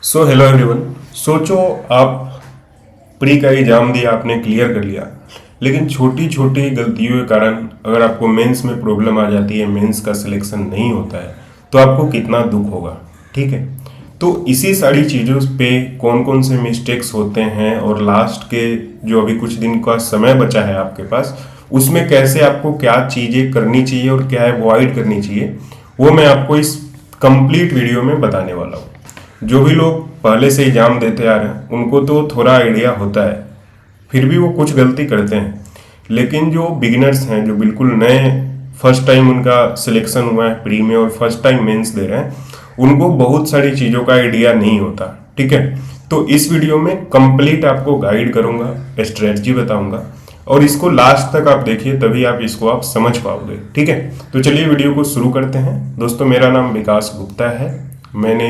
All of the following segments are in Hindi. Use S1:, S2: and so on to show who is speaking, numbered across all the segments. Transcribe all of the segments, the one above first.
S1: So hello everyone. सोचो आप प्री का एग्जाम दिया, आपने क्लियर कर लिया, लेकिन छोटी छोटी गलतियों के कारण अगर आपको मेंस में प्रॉब्लम आ जाती है, मेंस का सिलेक्शन नहीं होता है, तो आपको कितना दुख होगा। ठीक है, तो इसी सारी चीज़ों पे कौन कौन से मिस्टेक्स होते हैं और लास्ट के जो अभी कुछ दिन का समय बचा है आपके पास, उसमें कैसे आपको क्या चीज़ें करनी चाहिए और क्या अवॉइड करनी चाहिए, वो मैं आपको इस कंप्लीट वीडियो में बताने वाला हूँ। जो भी लोग पहले से एग्जाम देते आ रहे हैं उनको तो थोड़ा आइडिया होता है, फिर भी वो कुछ गलती करते हैं। लेकिन जो बिगिनर्स हैं, जो बिल्कुल नए, फर्स्ट टाइम उनका सिलेक्शन हुआ है प्री में और फर्स्ट टाइम मेंस दे रहे हैं, उनको बहुत सारी चीज़ों का आइडिया नहीं होता। ठीक है, तो इस वीडियो में कंप्लीट आपको गाइड करूंगा, स्ट्रेटजी बताऊंगा और इसको लास्ट तक आप देखिए, तभी आप इसको आप समझ पाओगे। ठीक है, तो चलिए वीडियो को शुरू करते हैं। दोस्तों, मेरा नाम विकास गुप्ता है। मैंने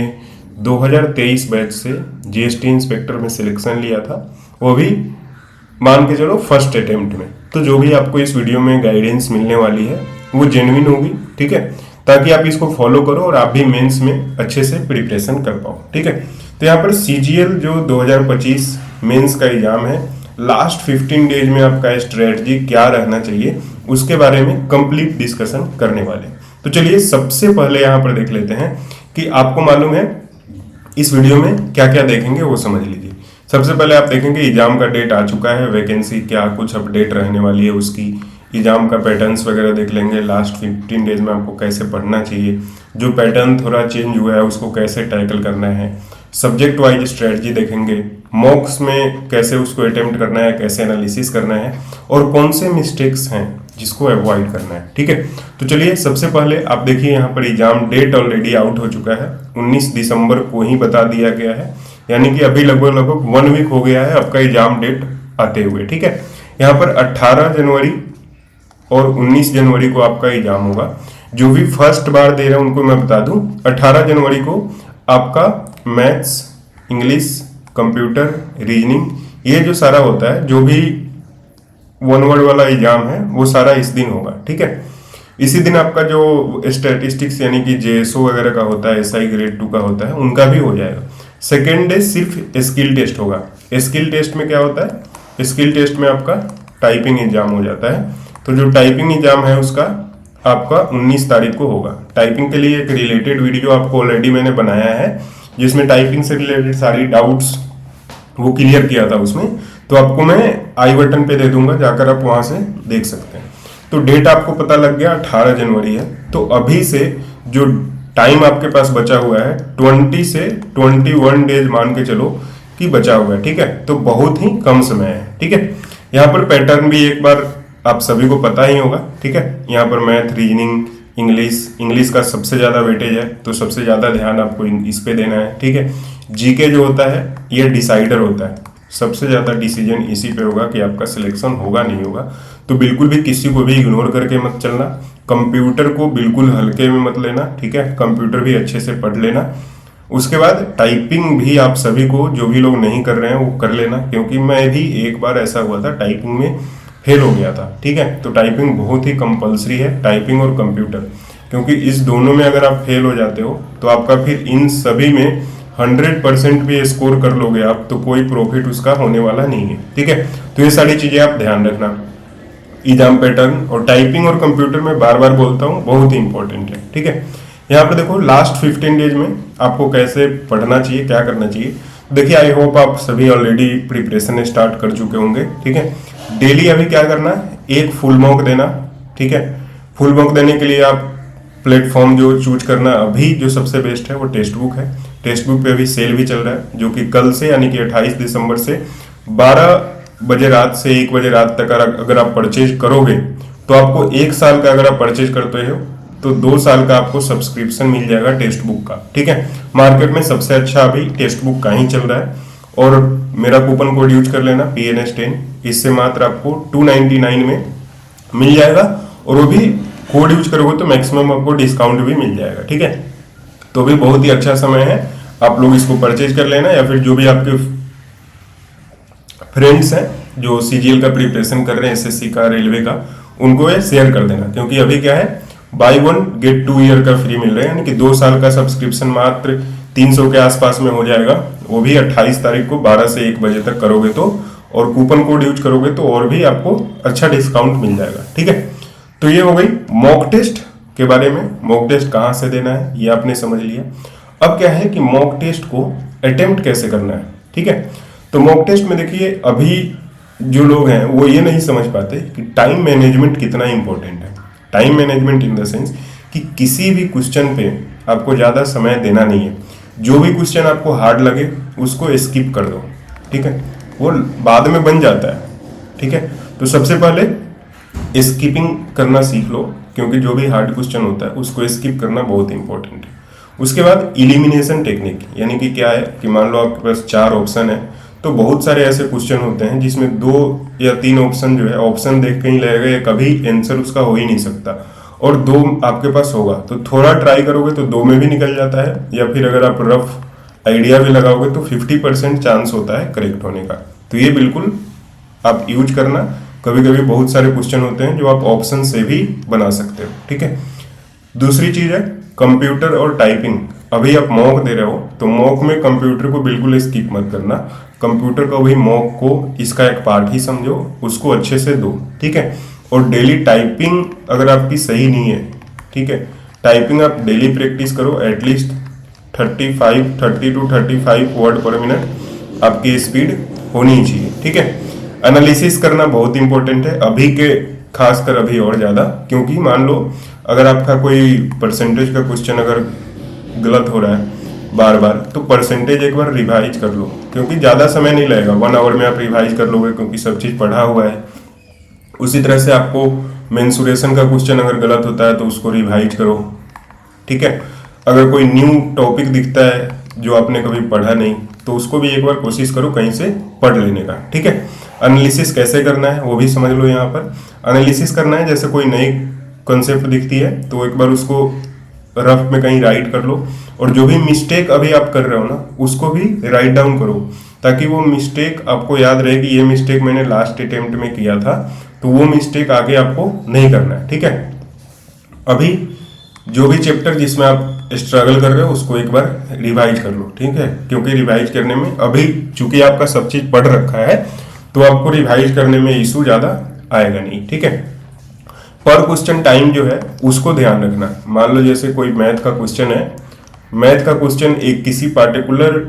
S1: 2023 बैच से जीएसटी इंस्पेक्टर में सिलेक्शन लिया था, वो भी मान के चलो फर्स्ट अटेम्प्ट में। तो जो भी आपको इस वीडियो में गाइडेंस मिलने वाली है वो जेन्युइन होगी। ठीक है, ताकि आप इसको फॉलो करो और आप भी मेंस में अच्छे से प्रिपरेशन कर पाओ। ठीक है, तो यहाँ पर सीजीएल जो 2025 मेंस का एग्जाम है, लास्ट 15 डेज में आपका स्ट्रेटजी क्या रहना चाहिए उसके बारे में कंप्लीट डिस्कशन करने वाले। तो चलिए सबसे पहले यहाँ पर देख लेते हैं कि आपको मालूम है इस वीडियो में क्या क्या देखेंगे वो समझ लीजिए। सबसे पहले आप देखेंगे एग्जाम का डेट आ चुका है, वैकेंसी क्या कुछ अपडेट रहने वाली है उसकी, एग्जाम का पैटर्न्स वगैरह देख लेंगे, लास्ट 15 डेज में आपको कैसे पढ़ना चाहिए, जो पैटर्न थोड़ा चेंज हुआ है उसको कैसे टैकल करना है, सब्जेक्ट वाइज स्ट्रेटजी देखेंगे, मॉक्स में कैसे उसको अटेम्प्ट करना है, कैसे एनालिसिस करना है और कौन से मिस्टेक्स हैं जिसको अवॉइड करना है। ठीक है, तो चलिए सबसे पहले आप देखिए यहाँ पर एग्जाम डेट ऑलरेडी आउट हो चुका है, 19 दिसंबर को ही बता दिया गया है, यानी कि अभी लगभग 1 वीक हो गया है आपका एग्जाम डेट आते हुए। ठीक है, यहाँ पर 18 जनवरी और 19 जनवरी को आपका एग्जाम होगा। जो भी फर्स्ट बार दे रहे हैं उनको मैं बता दूं, 18 जनवरी को आपका मैथ्स, इंग्लिश, कंप्यूटर, रीजनिंग, ये जो सारा होता है, जो भी वन वर्ड वाला एग्जाम है वो सारा इस दिन होगा। ठीक है, इसी दिन आपका जो स्टैटिस्टिक्स यानी कि जेएसओ वगैरह का होता है, एसआई ग्रेड 2 का होता है, उनका भी हो जाएगा। सेकेंड डे सिर्फ स्किल टेस्ट होगा। स्किल टेस्ट में क्या होता है, स्किल टेस्ट में आपका टाइपिंग एग्जाम हो जाता है। तो जो टाइपिंग एग्जाम है उसका आपका 19 तारीख को होगा। टाइपिंग के लिए एक रिलेटेड वीडियो आपको ऑलरेडी मैंने बनाया है, जिसमें टाइपिंग से रिलेटेड सारी डाउट्स वो क्लियर किया था उसमें, तो आपको मैं आई बटन पे दे दूंगा, जाकर आप वहां से देख सकते हैं। तो डेट आपको पता लग गया 18 जनवरी है। तो अभी से जो टाइम आपके पास बचा हुआ है 20 से 21 डेज मान के चलो कि बचा हुआ है। ठीक है, तो बहुत ही कम समय है। ठीक है, यहाँ पर पैटर्न भी एक बार आप सभी को पता ही होगा। ठीक है, यहाँ पर मैथ, रीजनिंग, इंग्लिश का सबसे ज़्यादा वेटेज है, तो सबसे ज़्यादा ध्यान आपको इस पे देना है। ठीक है, जीके जो होता है ये डिसाइडर होता है, सबसे ज़्यादा डिसीजन इसी पे होगा कि आपका सिलेक्शन होगा नहीं होगा। तो बिल्कुल भी किसी को भी इग्नोर करके मत चलना, कंप्यूटर को बिल्कुल हल्के में मत लेना। ठीक है, कंप्यूटर भी अच्छे से पढ़ लेना। उसके बाद टाइपिंग भी आप सभी को, जो भी लोग नहीं कर रहे हैं वो कर लेना, क्योंकि मैं भी एक बार ऐसा हुआ था, टाइपिंग में फेल हो गया था। ठीक है, तो टाइपिंग बहुत ही कंपलसरी है, टाइपिंग और कंप्यूटर, क्योंकि इस दोनों में अगर आप फेल हो जाते हो तो आपका फिर इन सभी में 100% भी स्कोर कर लोगे आप, तो कोई प्रॉफिट उसका होने वाला नहीं है। ठीक है, तो ये सारी चीजें आप ध्यान रखना। एग्जाम पैटर्न और टाइपिंग और कंप्यूटर में बार बार बोलता हूँ, बहुत ही इंपॉर्टेंट है। ठीक है, यहाँ पर देखो लास्ट 15 डेज में आपको कैसे पढ़ना चाहिए, क्या करना चाहिए। देखिए, आई होप आप सभी ऑलरेडी प्रिपरेशन स्टार्ट कर चुके होंगे। ठीक है, डेली अभी क्या करना है, एक फुल मॉक देना। ठीक है, फुल मॉक देने के लिए आप प्लेटफॉर्म जो चूज करना, अभी जो सबसे बेस्ट है वो टेक्स्ट बुक है। टेक्स्ट बुक पे अभी सेल भी चल रहा है, जो कि कल से यानी कि 28 दिसंबर से 12 बजे रात से 1 बजे रात तक अगर आप परचेज करोगे तो आपको 1 साल का, अगर आप परचेज करते हो तो 2 साल का आपको सब्सक्रिप्शन मिल जाएगा टेक्स्ट बुक का। ठीक है, मार्केट में सबसे अच्छा अभी टेक्स्ट बुक का ही चल रहा है और मेरा कूपन कोड यूज कर लेना PNS10, इससे मात्र आपको 299 में मिल जाएगा और वो भी कोड यूज करोगे तो मैक्सिमम आपको डिस्काउंट भी मिल जाएगा। ठीक है, तो भी बहुत ही अच्छा समय है, आप लोग इसको परचेज कर लेना, या फिर जो भी आपके फ्रेंड्स हैं जो सीजीएल का प्रिपरेशन कर रहे हैं, एसएससी का, रेलवे का, उनको ये शेयर कर देना, क्योंकि अभी क्या है, बाय 1 गेट 2 ईयर का फ्री मिल रहा है, यानी कि 2 साल का सब्सक्रिप्शन मात्र 300 के आसपास में हो जाएगा। वो भी 28 तारीख को 12 से 1 बजे तक करोगे तो, और कूपन कोड यूज करोगे तो और भी आपको अच्छा डिस्काउंट मिल जाएगा। ठीक है, तो ये हो गई मॉक टेस्ट के बारे में। मॉक टेस्ट कहाँ से देना है ये आपने समझ लिया। अब क्या है कि मॉक टेस्ट को अटेम्प्ट कैसे करना है। ठीक है, तो मॉक टेस्ट में देखिए अभी जो लोग हैं वो ये नहीं समझ पाते कि टाइम मैनेजमेंट कितना इंपॉर्टेंट है। Time management in the sense कि किसी भी क्वेश्चन पे आपको ज़्यादा समय देना नहीं है। जो भी क्वेश्चन आपको हार्ड लगे उसको स्किप कर दो। ठीक है, वो बाद में बन जाता है। ठीक है, तो सबसे पहले स्किपिंग करना सीख लो, क्योंकि जो भी हार्ड क्वेश्चन होता है उसको स्किप करना बहुत इंपॉर्टेंट है। उसके बाद इलिमिनेशन टेक्निक, यानी कि क्या है कि मान लो आपके पास 4 ऑप्शन है, तो बहुत सारे ऐसे क्वेश्चन होते हैं जिसमें 2 या 3 ऑप्शन जो है ऑप्शन देख के ही लगेगा ये कभी आंसर उसका हो ही नहीं सकता, और 2 आपके पास होगा तो थोड़ा ट्राई करोगे तो 2 में भी निकल जाता है, या फिर अगर आप रफ आइडिया भी लगाओगे तो 50% चांस होता है करेक्ट होने का। तो ये बिल्कुल आप यूज करना। कभी कभी बहुत सारे क्वेश्चन होते हैं जो आप ऑप्शन से भी बना सकते हो। ठीक है, दूसरी चीज है कंप्यूटर और टाइपिंग। अभी आप मॉक दे रहे हो तो मॉक में कंप्यूटर को बिल्कुल स्किप मत करना। कंप्यूटर को भी मॉक को इसका एक पार्ट ही समझो, उसको अच्छे से दो। ठीक है, और डेली टाइपिंग अगर आपकी सही नहीं है, ठीक है, टाइपिंग आप डेली प्रैक्टिस करो। एटलीस्ट 30 to 35 वर्ड पर मिनट आपकी स्पीड होनी चाहिए। ठीक है, एनालिसिस करना बहुत इंपॉर्टेंट है अभी के, खासकर अभी और ज़्यादा, क्योंकि मान लो अगर आपका कोई परसेंटेज का क्वेश्चन अगर गलत हो रहा है बार बार, तो परसेंटेज एक बार रिवाइज कर लो, क्योंकि ज़्यादा समय नहीं लगेगा, 1 आवर में आप रिवाइज कर लोगे क्योंकि सब चीज़ पढ़ा हुआ है। उसी तरह से आपको मेंसुरेशन का क्वेश्चन अगर गलत होता है तो उसको रिवाइज करो। ठीक है, अगर कोई न्यू टॉपिक दिखता है जो आपने कभी पढ़ा नहीं तो उसको भी एक बार कोशिश करो कहीं से पढ़ लेने का। ठीक है, एनालिसिस कैसे करना है वो भी समझ लो। यहाँ पर एनालिसिस करना है, जैसे कोई नई कॉन्सेप्ट दिखती है तो एक बार उसको रफ में कहीं राइट कर लो, और जो भी मिस्टेक अभी आप कर रहे हो ना उसको भी राइट डाउन करो, ताकि वो मिस्टेक आपको याद रहे कि ये मिस्टेक मैंने लास्ट अटेम्प्ट में किया था, तो वो मिस्टेक आगे आपको नहीं करना है। ठीक है, अभी जो भी चैप्टर जिसमें आप स्ट्रगल कर रहे हो उसको एक बार रिवाइज कर लो। ठीक है, क्योंकि रिवाइज करने में अभी चूंकि आपका सब चीज पढ़ रखा है तो आपको रिवाइज करने में इशू ज़्यादा आएगा नहीं। ठीक है, पर क्वेश्चन टाइम जो है उसको ध्यान रखना। मान लो जैसे कोई मैथ का क्वेश्चन है, मैथ का क्वेश्चन एक किसी पार्टिकुलर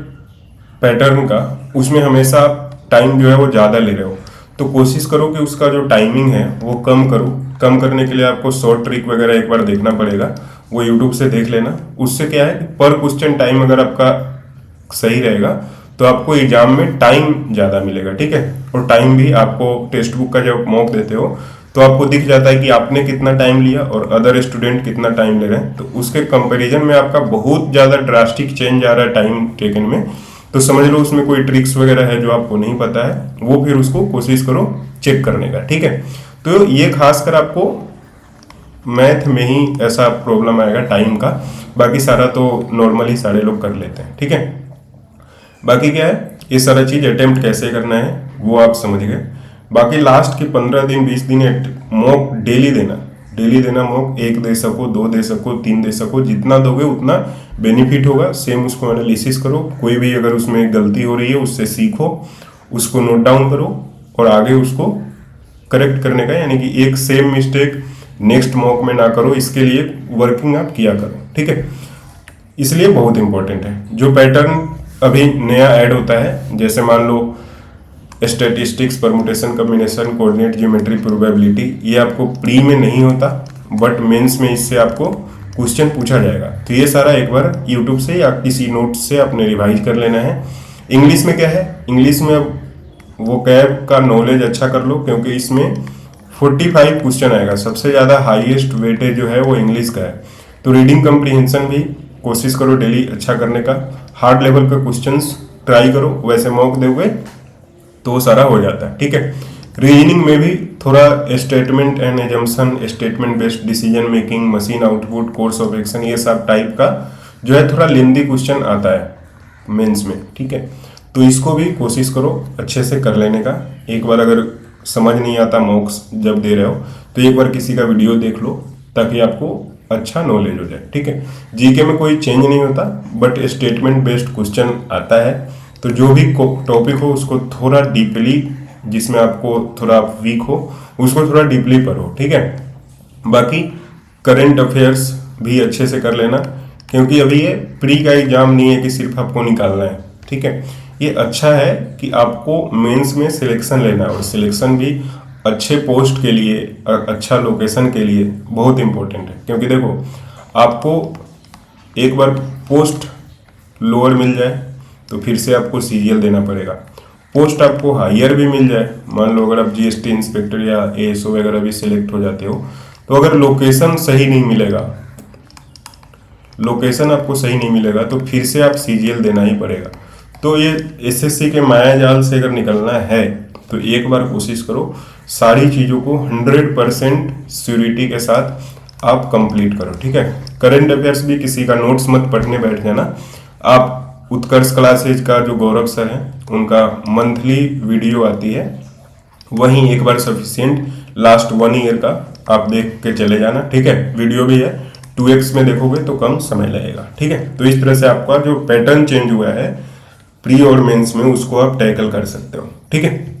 S1: पैटर्न का, उसमें हमेशा टाइम जो है वो ज़्यादा ले रहे हो, तो कोशिश करो कि उसका जो टाइमिंग है वो कम करो। कम करने के लिए आपको शॉर्ट ट्रिक वगैरह एक बार देखना पड़ेगा, वो यूट्यूब से देख लेना। उससे क्या है कि पर क्वेश्चन टाइम अगर आपका सही रहेगा तो आपको एग्जाम में टाइम ज़्यादा मिलेगा। ठीक है, और टाइम भी आपको टेक्स्ट बुक का जब मॉक देते हो तो आपको दिख जाता है कि आपने कितना टाइम लिया और अदर स्टूडेंट कितना टाइम ले रहे हैं, तो उसके कंपैरिजन में आपका बहुत ज़्यादा ड्रास्टिक चेंज आ रहा है टाइम टेकन में, तो समझ लो उसमें कोई ट्रिक्स वगैरह है जो आपको नहीं पता है, वो फिर उसको कोशिश करो चेक करने का। ठीक है, तो ये खासकर आपको मैथ में ही ऐसा प्रॉब्लम आएगा टाइम का, बाकी सारा तो नॉर्मली सारे लोग कर लेते हैं। ठीक है, बाकी क्या है, ये सारा चीज अटेम्प्ट कैसे करना है वो आप समझ गए। बाकी लास्ट के 15 दिन 20 दिन मॉक डेली देना मॉक। 1 दे सको, 2 दे सको, 3 दे सको, जितना दोगे उतना बेनिफिट होगा। सेम उसको एनालिसिस करो, कोई भी अगर उसमें गलती हो रही है उससे सीखो, उसको नोट डाउन करो और आगे उसको करेक्ट करने का, यानी कि एक सेम मिस्टेक नेक्स्ट मॉक में ना करो, इसके लिए वर्किंग आप किया करो। ठीक है, इसलिए बहुत इंपॉर्टेंट है। जो पैटर्न अभी नया ऐड होता है, जैसे मान लो statistics, permutation, combination, coordinate geometry, probability, ये आपको प्री में नहीं होता बट मेंस में इससे आपको क्वेश्चन पूछा जाएगा। तो ये सारा एक बार यूट्यूब से या किसी नोट से आपने रिवाइज कर लेना है। इंग्लिश में क्या है, इंग्लिश में अब वो कैब का नॉलेज अच्छा कर लो, क्योंकि इसमें 45 क्वेश्चन आएगा। सबसे ज़्यादा हाईएस्ट वेटेज जो है वो इंग्लिश का है। तो रीडिंग कम्प्रीहेंशन भी कोशिश करो डेली अच्छा करने का। हार्ड लेवल का क्वेश्चंस ट्राई करो, वैसे मॉक दोगे तो वो सारा हो जाता है। ठीक है, रीजनिंग में भी थोड़ा statement and assumption, statement based decision making, machine output, course of action, ये सब टाइप का जो है थोड़ा लेंदी क्वेश्चन आता है मेंस में। ठीक है, तो इसको भी कोशिश करो अच्छे से कर लेने का। एक बार अगर समझ नहीं आता मॉक्स जब दे रहे हो तो एक बार किसी का वीडियो देख लो, ताकि आपको अच्छा नॉलेज हो जाए। ठीक है, जीके में कोई चेंज नहीं होता, बट स्टेटमेंट बेस्ड क्वेश्चन आता है। तो जो भी टॉपिक हो उसको थोड़ा डीपली, जिसमें आपको थोड़ा वीक हो उसको थोड़ा डीपली पढ़ो। ठीक है, बाकी करंट अफेयर्स भी अच्छे से कर लेना, क्योंकि अभी ये प्री का एग्जाम नहीं है कि सिर्फ आपको निकालना है। ठीक है, ये अच्छा है कि आपको मेंस में सिलेक्शन लेना है, और सिलेक्शन भी अच्छे पोस्ट के लिए और अच्छा लोकेशन के लिए बहुत इंपॉर्टेंट है। क्योंकि देखो, आपको एक बार पोस्ट लोअर मिल जाए तो फिर से आपको सीरियल देना पड़ेगा। पोस्ट आपको हायर भी मिल जाए, मान लो अगर आप जीएसटी इंस्पेक्टर या एएसओ वगैरह भी सिलेक्ट हो जाते हो, तो अगर लोकेशन सही नहीं मिलेगा, लोकेशन आपको सही नहीं मिलेगा तो फिर से आप सीजीएल देना ही पड़ेगा। तो ये एसएससी के माया जाल से अगर निकलना है तो एक बार कोशिश करो, सारी चीज़ों को 100% श्योरिटी के साथ आप कंप्लीट करो। ठीक है, करंट अफेयर्स भी किसी का नोट्स मत पढ़ने बैठ जाना। आप उत्कर्ष क्लासेज का जो गौरव सर है उनका मंथली वीडियो आती है, वहीं एक बार सफिशियंट लास्ट 1 ईयर का आप देख के चले जाना। ठीक है, वीडियो भी है, 2x में देखोगे तो कम समय लगेगा। ठीक है, तो इस तरह से आपका जो पैटर्न चेंज हुआ है प्री और मेंस में उसको आप टैकल कर सकते हो। ठीक है,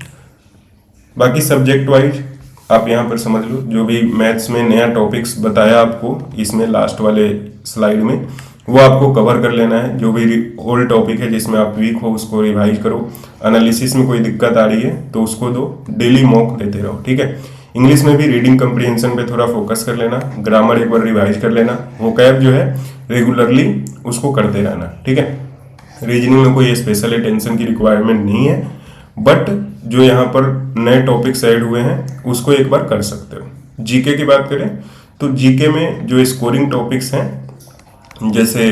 S1: बाकी सब्जेक्ट वाइज आप यहाँ पर समझ लो, जो भी मैथ्स में नया टॉपिक्स बताया आपको इसमें लास्ट वाले स्लाइड में, वो आपको कवर कर लेना है। जो भी ओल्ड टॉपिक है जिसमें आप वीक हो उसको रिवाइज करो। एनालिसिस में कोई दिक्कत आ रही है तो उसको दो, डेली मॉक देते रहो। ठीक है, इंग्लिश में भी रीडिंग कंप्रीहेंशन पे थोड़ा फोकस कर लेना, ग्रामर एक बार रिवाइज कर लेना, वोकैब जो है रेगुलरली उसको करते रहना। ठीक है, रीजनिंग में कोई स्पेशल अटेंशन की रिक्वायरमेंट नहीं है, बट जो यहाँ पर नए टॉपिक्स ऐड हुए हैं उसको एक बार कर सकते हो। जीके की बात करें तो जीके में जो स्कोरिंग टॉपिक्स हैं, जैसे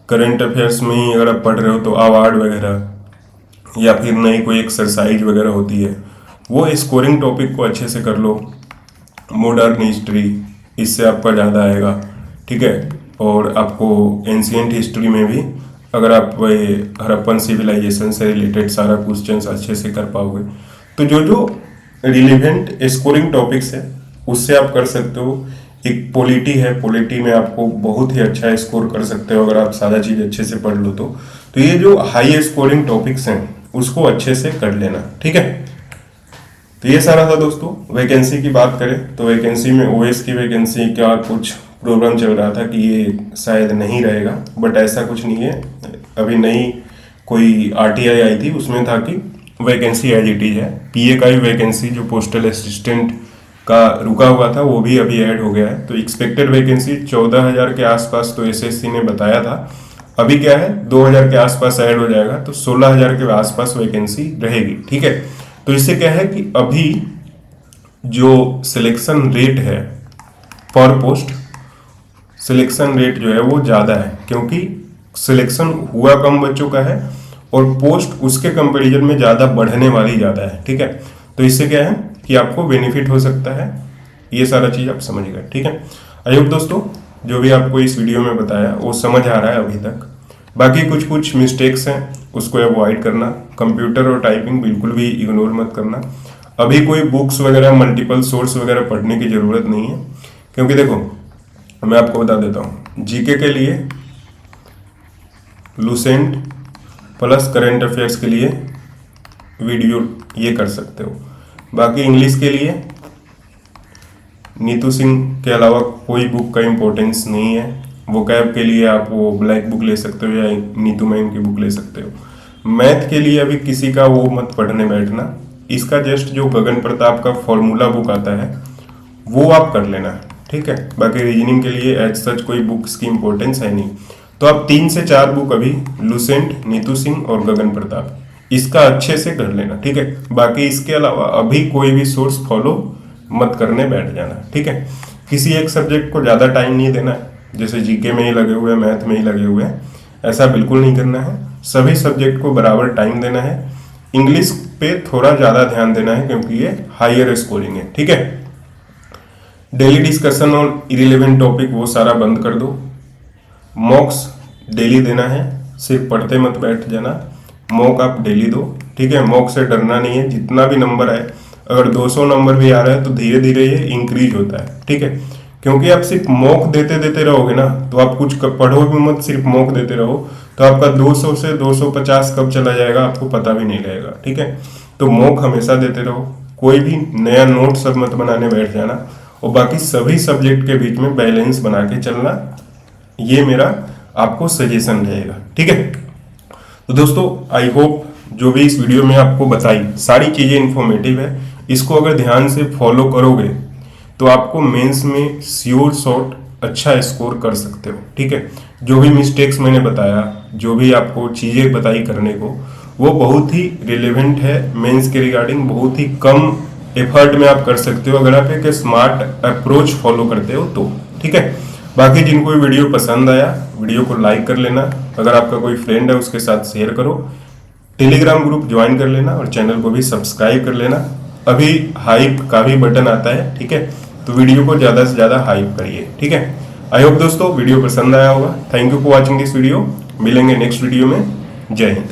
S1: करंट अफेयर्स में ही अगर आप पढ़ रहे हो तो अवार्ड वगैरह या फिर नई कोई एक्सरसाइज वगैरह होती है, वो स्कोरिंग टॉपिक को अच्छे से कर लो। मॉडर्न हिस्ट्री, इससे आपका ज़्यादा आएगा। ठीक है, और आपको एंशियंट हिस्ट्री में भी अगर आप हड़प्पन सिविलाइजेशन से रिलेटेड सारा क्वेश्चंस अच्छे से कर पाओगे, तो जो जो रिलेवेंट स्कोरिंग टॉपिक्स है उससे आप कर सकते हो। एक पॉलिटी है, पॉलिटी में आपको बहुत ही अच्छा स्कोर कर सकते हो अगर आप सारा चीज़ अच्छे से पढ़ लो तो ये जो हाई स्कोरिंग टॉपिक्स हैं उसको अच्छे से कर लेना। ठीक है, तो ये सारा था दोस्तों। वैकेंसी की बात करें तो वैकेंसी में ओएस की वैकेंसी का कुछ प्रॉब्लम चल रहा था कि ये शायद नहीं रहेगा, बट ऐसा कुछ नहीं है। अभी नई कोई आरटीआई आई थी, उसमें था कि वैकेंसी एज इट इज है। पीए का ही वैकेंसी जो पोस्टल असिस्टेंट का रुका हुआ था वो भी अभी ऐड हो गया है। तो एक्सपेक्टेड वैकेंसी 14,000 के आसपास तो एसएससी ने बताया था, अभी क्या है 2,000 के आसपास ऐड हो जाएगा, तो 16,000 के आसपास वैकेंसी रहेगी। ठीक है, तो इससे क्या है कि अभी जो सिलेक्शन रेट है पर पोस्ट, सिलेक्शन रेट जो है वो ज़्यादा है, क्योंकि सिलेक्शन हुआ कम बच्चों का है और पोस्ट उसके कंपैरिजन में ज़्यादा बढ़ने वाली ज़्यादा है। ठीक है, तो इससे क्या है कि आपको बेनिफिट हो सकता है। ये सारा चीज़ आप समझ गए। ठीक है, आई होप दोस्तों जो भी आपको इस वीडियो में बताया वो समझ आ रहा है अभी तक। बाकी कुछ मिस्टेक्स हैं उसको अवॉइड करना, कंप्यूटर और टाइपिंग बिल्कुल भी इग्नोर मत करना। अभी कोई बुक्स वगैरह मल्टीपल सोर्स वगैरह पढ़ने की ज़रूरत नहीं है, क्योंकि देखो मैं आपको बता देता हूँ, जीके के लिए लूसेंट प्लस करंट अफेयर्स के लिए वीडियो ये कर सकते हो। बाकी इंग्लिश के लिए नीतू सिंह के अलावा कोई बुक का इम्पोर्टेंस नहीं है। वोकैब के लिए आप वो ब्लैक बुक ले सकते हो या नीतू मैम की बुक ले सकते हो। मैथ के लिए अभी किसी का वो मत पढ़ने बैठना, इसका जस्ट जो गगन प्रताप का फॉर्मूला बुक आता है वो आप कर लेना। ठीक है, बाकी रीजनिंग के लिए एज सच कोई बुक्स की इम्पोर्टेंस है नहीं, तो आप 3 से 4 बुक अभी लूसेंट, नीतू सिंह और गगन प्रताप इसका अच्छे से कर लेना। ठीक है, बाकी इसके अलावा अभी कोई भी सोर्स फॉलो मत करने बैठ जाना। ठीक है, किसी एक सब्जेक्ट को ज़्यादा टाइम नहीं देना है, जैसे जीके में ही लगे हुए हैं, मैथ में ही लगे हुए हैं, ऐसा बिल्कुल नहीं करना है। सभी सब्जेक्ट को बराबर टाइम देना है। इंग्लिश पे थोड़ा ज़्यादा ध्यान देना है क्योंकि ये हायर स्कोरिंग है। ठीक है, daily discussion on irrelevant topic वो सारा बंद कर दो। मॉक्स डेली देना है, सिर्फ पढ़ते मत बैठ जाना, मॉक आप डेली दो। ठीक है, मॉक से डरना नहीं है, जितना भी नंबर आए, अगर 200 नंबर भी आ रहा है तो धीरे धीरे ये इंक्रीज होता है। ठीक है, क्योंकि आप सिर्फ मॉक देते देते रहोगे ना, तो आप कुछ पढ़ोगे भी मत, सिर्फ मॉक देते रहो, तो आपका 200 से 250 कब चला जाएगा आपको पता भी नहीं रहेगा। ठीक है, तो मॉक हमेशा देते रहो, कोई भी नया नोट सब मत बनाने बैठ जाना, और बाकी सभी सब्जेक्ट के बीच में बैलेंस बना के चलना, ये मेरा आपको सजेशन रहेगा। ठीक है, तो दोस्तों आई होप जो भी इस वीडियो में आपको बताई सारी चीज़ें इन्फॉर्मेटिव है, इसको अगर ध्यान से फॉलो करोगे तो आपको मेंस में श्योर शॉट अच्छा स्कोर कर सकते हो। ठीक है, जो भी मिस्टेक्स मैंने बताया, जो भी आपको चीज़ें बताई करने को, वो बहुत ही रिलेवेंट है मेंस के रिगार्डिंग, बहुत ही कम एफर्ट में आप कर सकते हो अगर आप एक स्मार्ट अप्रोच फॉलो करते हो तो। ठीक है, बाकी जिनको ये वीडियो पसंद आया, वीडियो को लाइक कर लेना, अगर आपका कोई फ्रेंड है उसके साथ शेयर करो, टेलीग्राम ग्रुप ज्वाइन कर लेना और चैनल को भी सब्सक्राइब कर लेना। अभी हाइप का भी बटन आता है। ठीक है, तो वीडियो को ज़्यादा से ज़्यादा हाइप करिए। ठीक है, आई होप दोस्तों वीडियो पसंद आया होगा। Thank you for watching this video. मिलेंगे नेक्स्ट वीडियो में। जय हिंद।